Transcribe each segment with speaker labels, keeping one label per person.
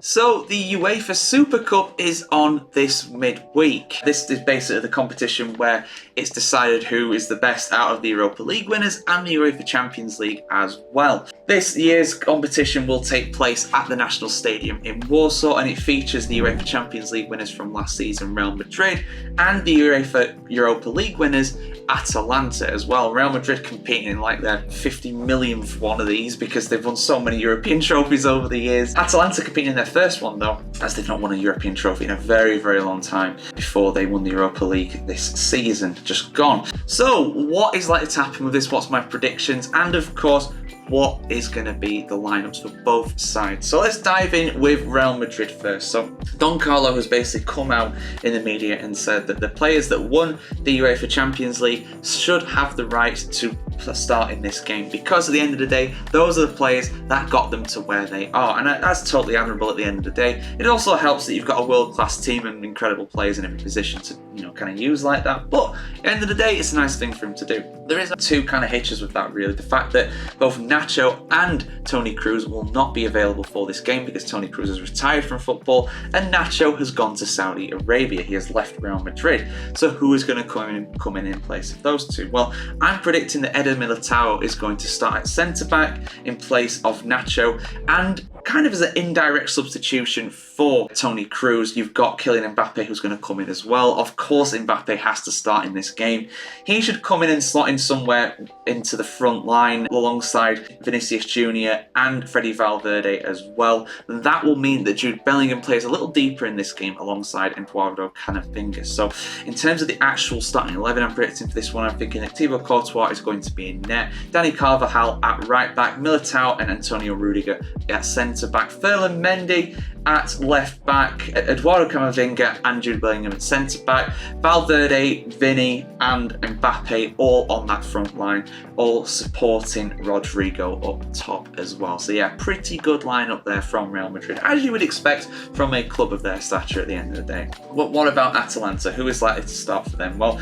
Speaker 1: So the UEFA Supercup is on this midweek. This is basically the competition where it's decided who is the best out of the Europa League winners and the UEFA Champions League as well. This year's competition will take place at the National Stadium in Warsaw, and it features the UEFA Champions League winners from last season, Real Madrid, and the UEFA Europa League winners, Atalanta as well. Real Madrid competing in like their 50 millionth one of these because they've won so many European trophies over the years. Atalanta competing in their first one though, as they've not won a European trophy in a very, very long time before they won the Europa League this season, just gone. So what is likely to happen with this? What's my predictions? And of course, what is going to be the lineups for both sides? So let's dive in with Real Madrid first. So Don Carlo has basically come out in the media and said that the players that won the UEFA Champions League should have the right to start in this game, because at the end of the day, those are the players that got them to where they are, and that's totally admirable at the end of the day. It also helps that you've got a world-class team and incredible players in every position to, kind of use like that, but at the end of the day, it's a nice thing for him to do. There is two kind of hitches with that really. The fact that both Nacho and Toni Kroos will not be available for this game because Toni Kroos has retired from football and Nacho has gone to Saudi Arabia. He has left Real Madrid. So who is going to come in place of those two? Well, I'm predicting that Eder Militao is going to start at centre-back in place of Nacho, and kind of as an indirect substitution for Toni Kroos, you've got Kylian Mbappe who's going to come in as well. Of course, Mbappe has to start in this game. He should come in and slot in somewhere into the front line alongside Vinicius Jr. and Freddy Valverde as well. And that will mean that Jude Bellingham plays a little deeper in this game alongside Eduardo Camavinga. So in terms of the actual starting 11, I'm predicting for this one, I'm thinking that Thibaut Courtois is going to be in net, Dani Carvajal at right back, Militao and Antonio Rudiger at centre back, Ferland Mendy at left back, Eduardo Camavinga and Jude Bellingham at centre back, Valverde, Vini and Mbappe all on that front line, all supporting Rodrigo up top as well. So yeah, pretty good lineup there from Real Madrid, as you would expect from a club of their stature at the end of the day. But what about Atalanta? Who is likely to start for them? Well,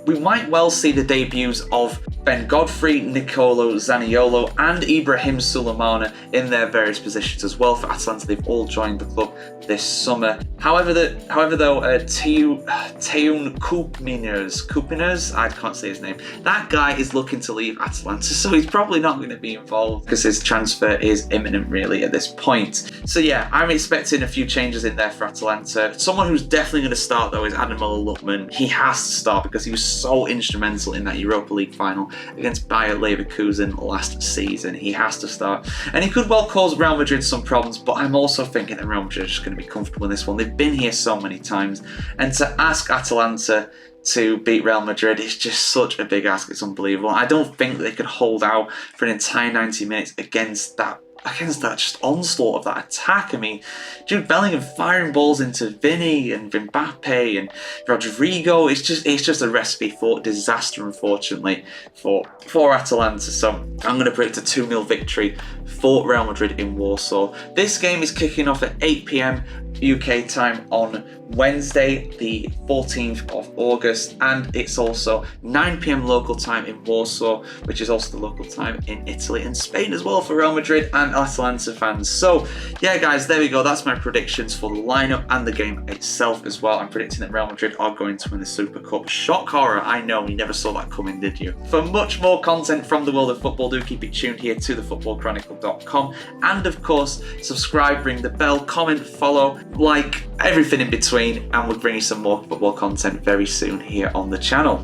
Speaker 1: we might well see the debuts of Ben Godfrey, Nicolo Zaniolo and Ibrahim Sulemana in their various positions as well for Atalanta. They've all joined the club this summer. However though, Teun Koopmeiners, I can't say his name, that guy is looking to leave Atalanta, so he's probably not going to be involved because his transfer is imminent really at this point. So yeah, I'm expecting a few changes in there for Atalanta. Someone who's definitely going to start though is Ademola Lookman. He has to start because he was so instrumental in that Europa League final against Bayer Leverkusen last season. He has to start, and he could well cause Real Madrid some problems, but I'm also thinking that Real Madrid are just going to be comfortable in this one. They've been here so many times, and to ask Atalanta to beat Real Madrid is just such a big ask. It's unbelievable. I don't think they could hold out for an entire 90 minutes against that just onslaught of that attack. I mean, Jude Bellingham firing balls into Vini and Mbappe and Rodrigo. It's just a recipe for disaster, unfortunately, for Atalanta. So I'm going to predict a 2-0 victory for Real Madrid in Warsaw. This game is kicking off at 8 p.m. UK time on Wednesday, the 14th of August, and it's also 9 p.m. local time in Warsaw, which is also the local time in Italy and Spain as well for Real Madrid and Atalanta fans. So yeah guys, there we go. That's my predictions for the lineup and the game itself as well. I'm predicting that Real Madrid are going to win the Super Cup. Shock horror, I know, you never saw that coming, did you? For much more content from the world of football, do keep it tuned here to thefootballchronicle.com, and of course subscribe, ring the bell, comment, follow, like, everything in between, and we'll bring you some more football content very soon here on the channel.